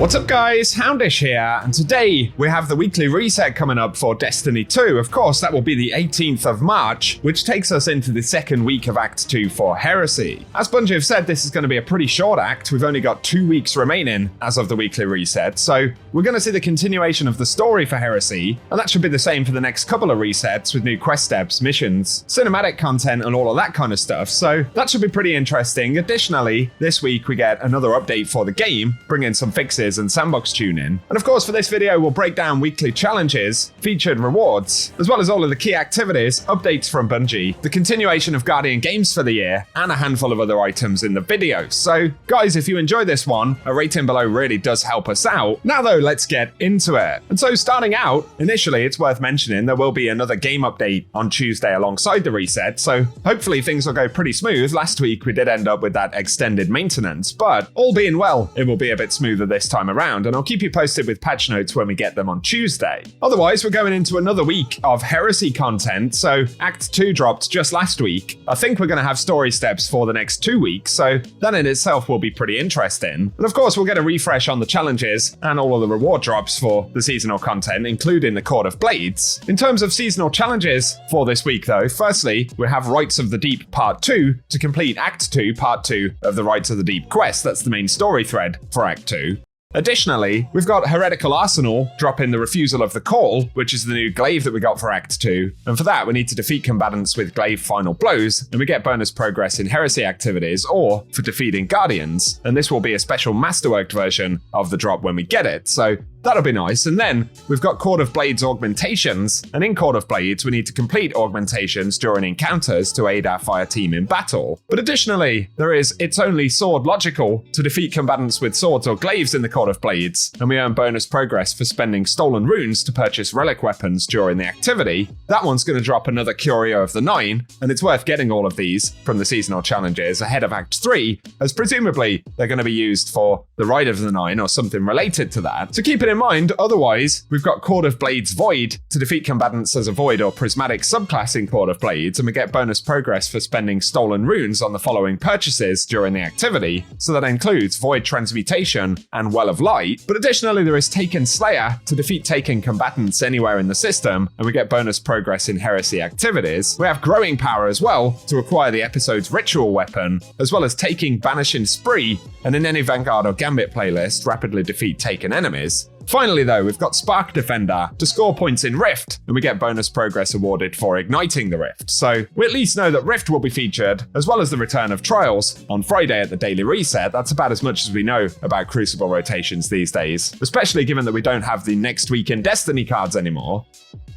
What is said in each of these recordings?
What's up guys, Houndish here, and today we have the weekly reset coming up for Destiny 2. Of course, that will be the 18th of March, which takes us into the second week of Act 2 for Heresy. As Bungie have said, this is going to be a pretty short act. We've only got 2 weeks remaining as of the weekly reset, so we're going to see the continuation of the story for Heresy, and that should be the same for the next couple of resets with new quest steps, missions, cinematic content, and all of that kind of stuff, so that should be pretty interesting. Additionally, this week we get another update for the game, bringing some fixes and sandbox tuning. And of course, for this video, we'll break down weekly challenges, featured rewards, as well as all of the key activities, updates from Bungie, the continuation of Guardian games for the year, and a handful of other items in the video. So guys, if you enjoy this one, a rating below really does help us out. Now though, let's get into it. And so starting out, initially it's worth mentioning there will be another game update on Tuesday alongside the reset, so hopefully things will go pretty smooth. Last week we did end up with that extended maintenance, but all being well, it will be a bit smoother this time around, and I'll keep you posted with patch notes when we get them on Tuesday. Otherwise, we're going into another week of Heresy content, so Act 2 dropped just last week. I think we're going to have story steps for the next 2 weeks, so that in itself will be pretty interesting. And of course, we'll get a refresh on the challenges and all of the reward drops for the seasonal content, including the Court of Blades. In terms of seasonal challenges for this week though, firstly, we have Rites of the Deep Part 2 to complete Act 2, Part 2 of the Rites of the Deep quest. That's the main story thread for Act 2. Additionally, we've got Heretical Arsenal dropping the Refusal of the Call, which is the new glaive that we got for Act 2. And for that, we need to defeat combatants with glaive final blows, and we get bonus progress in Heresy activities or for defeating Guardians. And this will be a special masterworked version of the drop when we get it, so that'll be nice. And then we've got Court of Blades augmentations, and in Court of Blades, we need to complete augmentations during encounters to aid our fire team in battle. But additionally, there is It's Only Sword Logical to defeat combatants with swords or glaives in the Court of Blades, and we earn bonus progress for spending stolen runes to purchase relic weapons during the activity. That one's going to drop another Curio of the Nine, and it's worth getting all of these from the seasonal challenges ahead of Act 3, as presumably they're going to be used for the Ride of the Nine or something related to that. So keep it in mind. Otherwise, we've got Court of Blades Void to defeat combatants as a Void or Prismatic subclass in Court of Blades, and we get bonus progress for spending stolen runes on the following purchases during the activity. So that includes Void Transmutation and Well of Light. But additionally, there is Taken Slayer to defeat Taken combatants anywhere in the system, and we get bonus progress in Heresy activities. We have Growing Power as well to acquire the episode's ritual weapon, as well as taking Banishing Spree, and in any Vanguard or Gambit playlist, rapidly defeat Taken enemies. Finally though, we've got Spark Defender to score points in Rift, and we get bonus progress awarded for igniting the Rift. So we at least know that Rift will be featured, as well as the return of Trials on Friday at the daily reset. That's about as much as we know about Crucible rotations these days, especially given that we don't have the Next Week in Destiny cards anymore.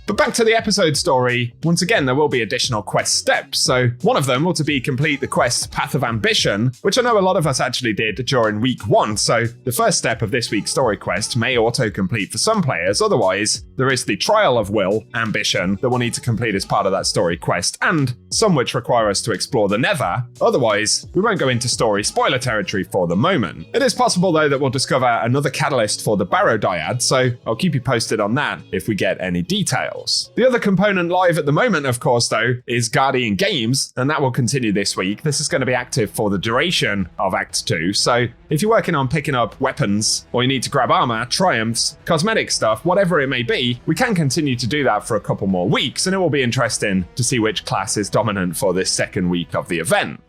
But back to the episode story, once again there will be additional quest steps, so one of them will be complete the quest Path of Ambition, which I know a lot of us actually did during week 1, so the first step of this week's story quest may auto-complete for some players. Otherwise, there is the Trial of Will Ambition that we'll need to complete as part of that story quest, and some which require us to explore the Nether. Otherwise, we won't go into story spoiler territory for the moment. It is possible though that we'll discover another catalyst for the Barrow Dyad, so I'll keep you posted on that if we get any details. The other component live at the moment, of course, though, is Guardian Games, and that will continue this week. This is going to be active for the duration of Act 2, so if you're working on picking up weapons, or you need to grab armor, triumphs, cosmetic stuff, whatever it may be, we can continue to do that for a couple more weeks, and it will be interesting to see which class is dominant for this second week of the event.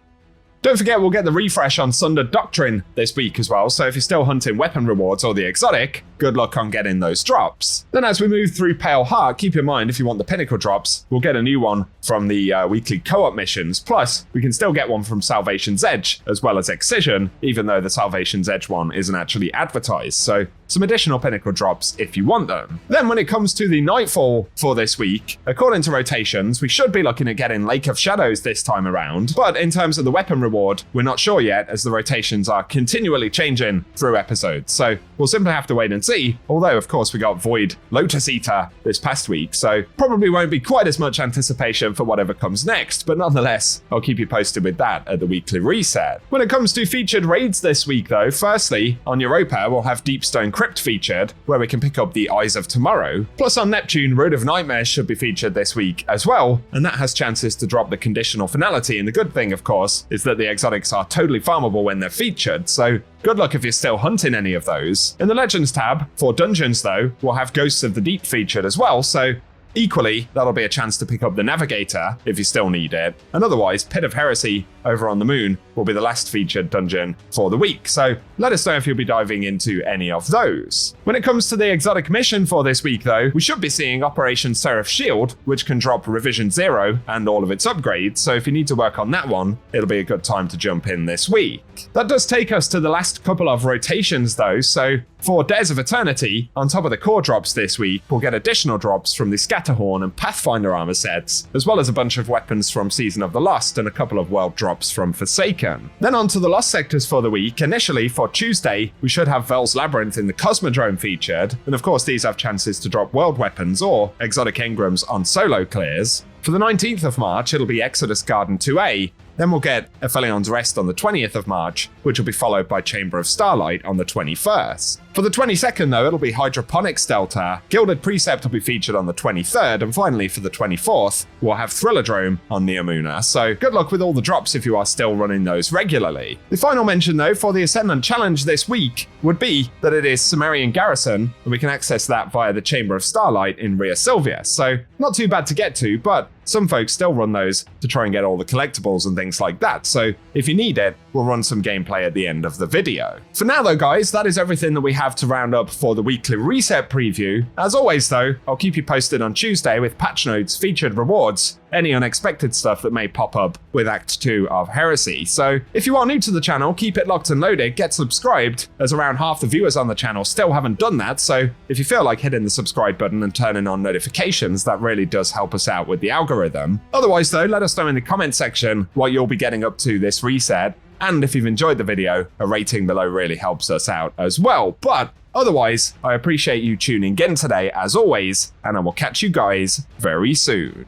Don't forget, we'll get the refresh on Sundered Doctrine this week as well, so if you're still hunting weapon rewards or the exotic, good luck on getting those drops. Then as we move through Pale Heart, keep in mind if you want the pinnacle drops, we'll get a new one from the weekly co-op missions, plus we can still get one from Salvation's Edge as well as Excision, even though the Salvation's Edge one isn't actually advertised, so some additional pinnacle drops if you want them. Then when it comes to the Nightfall for this week, according to rotations, we should be looking at getting Lake of Shadows this time around, but in terms of the weapon reward, we're not sure yet as the rotations are continually changing through episodes, so we'll simply have to wait and see, although of course we got Void Lotus Eater this past week, so probably won't be quite as much anticipation for whatever comes next, but nonetheless, I'll keep you posted with that at the weekly reset. When it comes to featured raids this week though, firstly, on Europa we'll have Deepstone Crypt featured, where we can pick up the Eyes of Tomorrow, plus on Neptune, Road of Nightmares should be featured this week as well, and that has chances to drop the conditional finality, and the good thing of course is that that the exotics are totally farmable when they're featured, so good luck if you're still hunting any of those. In the Legends tab, for dungeons though, we'll have Ghosts of the Deep featured as well, so equally, that'll be a chance to pick up the Navigator if you still need it. And otherwise, Pit of Heresy over on the Moon will be the last featured dungeon for the week. So let us know if you'll be diving into any of those. When it comes to the exotic mission for this week though, we should be seeing Operation Seraph Shield, which can drop Revision 0 and all of its upgrades. So if you need to work on that one, it'll be a good time to jump in this week. That does take us to the last couple of rotations though. So for Days of Eternity, on top of the core drops this week, we'll get additional drops from the Scatterhorn and Pathfinder armor sets, as well as a bunch of weapons from Season of the Lost and a couple of world drops from Forsaken. Then on to the Lost sectors for the week. Initially, for Tuesday, we should have Vel's Labyrinth in the Cosmodrome featured, and of course these have chances to drop world weapons or exotic engrams on solo clears. For the 19th of March, it'll be Exodus Garden 2A, then we'll get Aphelion's Rest on the 20th of March, which will be followed by Chamber of Starlight on the 21st. For the 22nd though, it'll be Hydroponics Delta, Gilded Precept will be featured on the 23rd, and finally for the 24th, we'll have Thrillerdrome on Neomuna. So good luck with all the drops if you are still running those regularly. The final mention though for the Ascendant Challenge this week would be that it is Sumerian Garrison, and we can access that via the Chamber of Starlight in Rhea Silvia. So not too bad to get to, but some folks still run those to try and get all the collectibles and things like that, so if you need it, we'll run some gameplay at the end of the video. For now though guys, that is everything that we have to round up for the weekly reset preview. As always though, I'll keep you posted on Tuesday with patch notes, featured rewards, any unexpected stuff that may pop up with Act 2 of Heresy. So if you are new to the channel, keep it locked and loaded, get subscribed, as around half the viewers on the channel still haven't done that, so if you feel like hitting the subscribe button and turning on notifications, that really does help us out with the algorithm. Otherwise though, let us know in the comment section what you'll be getting up to this reset, and if you've enjoyed the video, a rating below really helps us out as well. But otherwise, I appreciate you tuning in today as always, and I will catch you guys very soon.